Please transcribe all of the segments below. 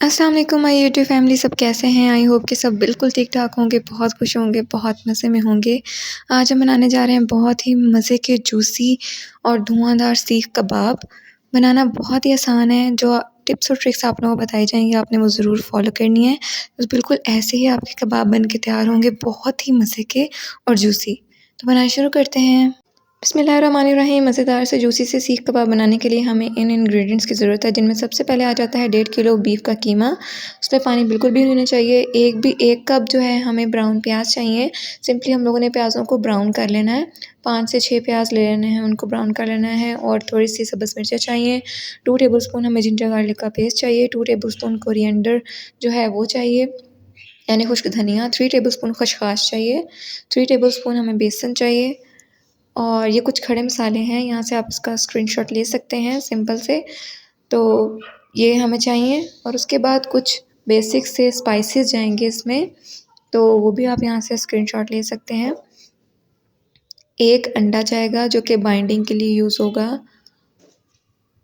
अस्सलाम वालेकुम my YouTube family, सब कैसे हैं? आई होप कि सब बिल्कुल ठीक-ठाक होंगे, बहुत खुश होंगे, बहुत मज़े में होंगे। आज हम बनाने जा रहे हैं बहुत ही मज़े के जूसी और धुआँधार सीख कबाब। बनाना बहुत ही आसान है, जो टिप्स और ट्रिक्स आप लोगों को बताई जाएँगी, आपने वो ज़रूर फ़ॉलो करनी है। बस बिल्कुल ऐसे ही आपके कबाब बन के तैयार होंगे, बहुत ही मज़े के और जूसी। तो बनाना शुरू करते हैं। बिस्मिल्लाहिर्रहमानिर्रहीम। मज़ेदार से जूसी से सीख कबाब बनाने के लिए हमें इन इंग्रेडिएंट्स की ज़रूरत है, जिनमें सबसे पहले आ जाता है 1.5 किलो बीफ का कीमा। उसमें पानी बिल्कुल भी नहीं होना चाहिए। एक कप जो है हमें ब्राउन प्याज चाहिए। सिंपली हम लोगों ने प्याज़ों को ब्राउन कर लेना है। 5 से 6 प्याज ले लेने हैं, उनको ब्राउन कर लेना है। और थोड़ी सी सब्ज़ मिर्चें चाहिए। 2 टेबलस्पून हमें जिंजर गार्लिक का पेस्ट चाहिए। 2 टेबलस्पून कोरिएंडर जो है वो चाहिए, यानी खुश्क धनिया। 3 टेबलस्पून खसखस चाहिए। 3 टेबलस्पून हमें बेसन चाहिए। और ये कुछ खड़े मसाले हैं, यहाँ से आप इसका स्क्रीनशॉट ले सकते हैं सिंपल से। तो ये हमें चाहिए। और उसके बाद कुछ बेसिक से स्पाइसेस जाएंगे इसमें, तो वो भी आप यहाँ से स्क्रीनशॉट ले सकते हैं। एक अंडा जाएगा जो कि बाइंडिंग के लिए यूज़ होगा।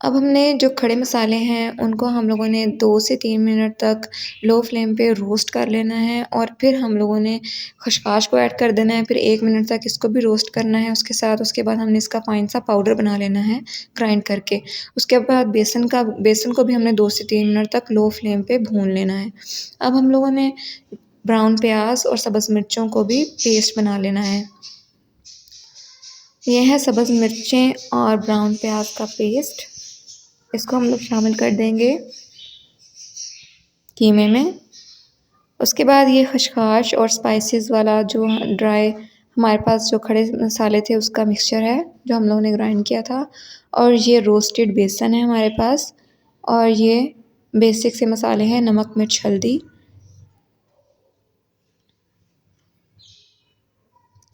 अब हमने जो खड़े मसाले हैं उनको हम लोगों ने 2 से 3 मिनट तक लो फ्लेम पे रोस्ट कर लेना है। और फिर हम लोगों ने खसखस को ऐड कर देना है। फिर 1 मिनट तक इसको भी रोस्ट करना है उसके साथ। उसके बाद हमने इसका फाइन सा पाउडर बना लेना है ग्राइंड करके। उसके बाद बेसन को भी हमने 2 से 3 मिनट तक लो फ्लेम पे भून लेना है। अब हम लोगों ने ब्राउन प्याज और सब्ज़ मिर्चों को भी पेस्ट बना लेना है। यह है सब्ज़ मिर्चें और ब्राउन प्याज का पेस्ट। इसको हम लोग शामिल कर देंगे कीमे में। उसके बाद ये खसखस और स्पाइसेस वाला जो ड्राई हमारे पास जो खड़े मसाले थे उसका मिक्सचर है, जो हम लोगों ने ग्राइंड किया था। और ये रोस्टेड बेसन है हमारे पास। और ये बेसिक से मसाले हैं, नमक, मिर्च, हल्दी।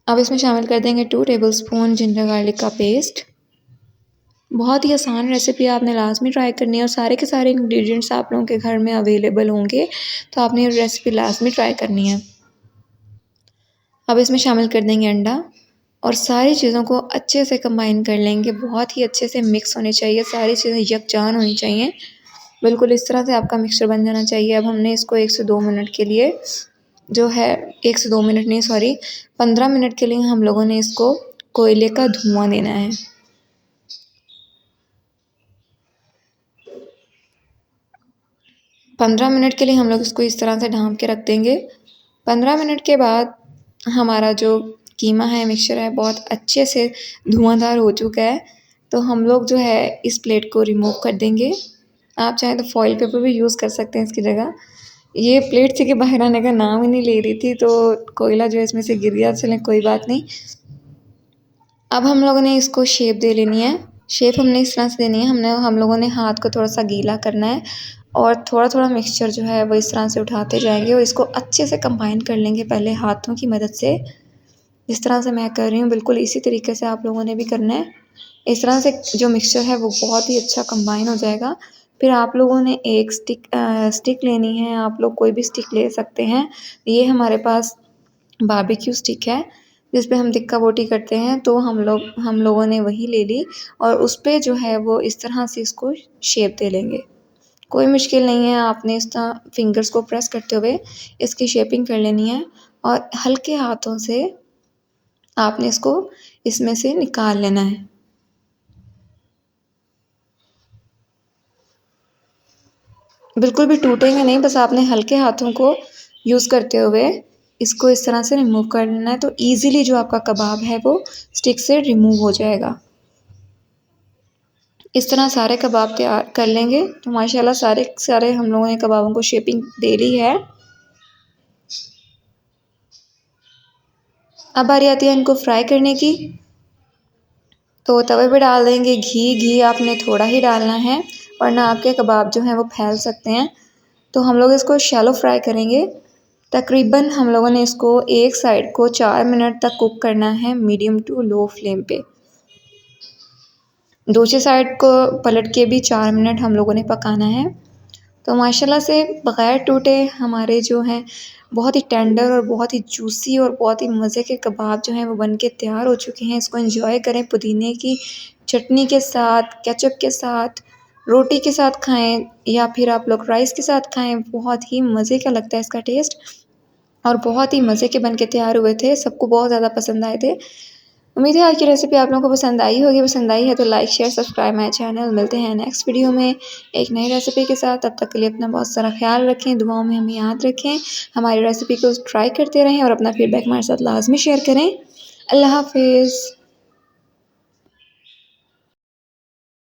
अब इसमें शामिल कर देंगे 2 टेबलस्पून जिंजर गार्लिक का पेस्ट। बहुत ही आसान रेसिपी, आपने लाज़मी ट्राई करनी है। और सारे के सारे इंग्रेडिएंट्स आप लोगों के घर में अवेलेबल होंगे, तो आपने ये रेसिपी लाज़मी ट्राई करनी है। अब इसमें शामिल कर देंगे अंडा और सारी चीज़ों को अच्छे से कंबाइन कर लेंगे। बहुत ही अच्छे से मिक्स होने चाहिए, सारी चीज़ें यकजान होनी चाहिए। बिल्कुल इस तरह से आपका मिक्सचर बन जाना चाहिए। अब हमने इसको 1 से 2 मिनट के लिए जो है 1 से 2 मिनट नहीं, सॉरी, 15 मिनट के लिए हम लोगों ने इसको कोयले का धुआं देना है। 15 मिनट के लिए हम लोग इसको इस तरह से ढाँप के रख देंगे। 15 मिनट के बाद हमारा जो कीमा है, मिक्सचर है, बहुत अच्छे से धुआंधार हो चुका है। तो हम लोग जो है इस प्लेट को रिमूव कर देंगे। आप चाहें तो फॉइल पेपर भी यूज़ कर सकते हैं इसकी जगह। ये प्लेट से के बाहर आने का नाम ही नहीं ले रही थी, तो कोयला जो है इसमें से गिर गया। चलें, कोई बात नहीं। अब हम लोगों ने इसको शेप दे लेनी है। शेप हमने इस तरह से देनी है। हम लोगों ने हाथ को थोड़ा सा गीला करना है और थोड़ा-थोड़ा मिक्सचर जो है वो इस तरह से उठाते जाएंगे और इसको अच्छे से कंबाइन कर लेंगे पहले हाथों की मदद से। जिस तरह से मैं कर रही हूँ, बिल्कुल इसी तरीके से आप लोगों ने भी करना है। इस तरह से जो मिक्सचर है वो बहुत ही अच्छा कंबाइन हो जाएगा। फिर आप लोगों ने एक स्टिक लेनी है। आप लोग कोई भी स्टिक ले सकते हैं। ये हमारे पास बारबेक्यू स्टिक है, जिस पे हम तिक्का बोटी करते हैं, तो हम लोगों ने वही ले ली। और उस पे जो है वो इस तरह से इसको शेप दे लेंगे। कोई मुश्किल नहीं है, आपने इस तरह फिंगर्स को प्रेस करते हुए इसकी शेपिंग कर लेनी है। और हल्के हाथों से आपने इसको इसमें से निकाल लेना है। बिल्कुल भी टूटेंगे नहीं, बस आपने हल्के हाथों को यूज़ करते हुए इसको इस तरह से रिमूव कर लेना है। तो ईज़िली जो आपका कबाब है वो स्टिक से रिमूव हो जाएगा। इस तरह सारे कबाब तैयार कर लेंगे। तो माशाल्लाह सारे के सारे हम लोगों ने कबाबों को शेपिंग दे ली है। अब बारी आती है इनको फ्राई करने की। तो तवे पे डाल देंगे घी आपने थोड़ा ही डालना है, वरना आपके कबाब जो हैं वो फैल सकते हैं। तो हम लोग इसको शैलो फ्राई करेंगे। तकरीबन हम लोगों ने इसको एक साइड को 4 मिनट तक कुक करना है, मीडियम टू लो फ्लेम पे। दूसरी साइड को पलट के भी 4 मिनट हम लोगों ने पकाना है। तो माशाल्लाह से बग़ैर टूटे हमारे जो हैं बहुत ही टेंडर और बहुत ही जूसी और बहुत ही मज़े के कबाब जो हैं वो बन के तैयार हो चुके हैं। इसको एंजॉय करें पुदीने की चटनी के साथ, केचप के साथ। रोटी के साथ खाएँ या फिर आप लोग राइस के साथ खाएँ, बहुत ही मज़े का लगता है इसका टेस्ट और बहुत ही मज़े के बन के तैयार हुए थे, सबको बहुत ज़्यादा पसंद आए थे। उम्मीद है आज की रेसिपी आप लोगों को पसंद आई होगी, पसंद आई है तो like, share, subscribe my channel. मिलते हैं नेक्स्ट वीडियो में एक नई रेसिपी के साथ, तब तक के लिए अपना बहुत सारा ख़्याल रखें, दुआओं में हमें याद रखें, हमारी रेसिपी को ट्राई करते रहें और अपना फीडबैक हमारे साथ लाज़मी शेयर करें। अल्लाह हाफ़िज़।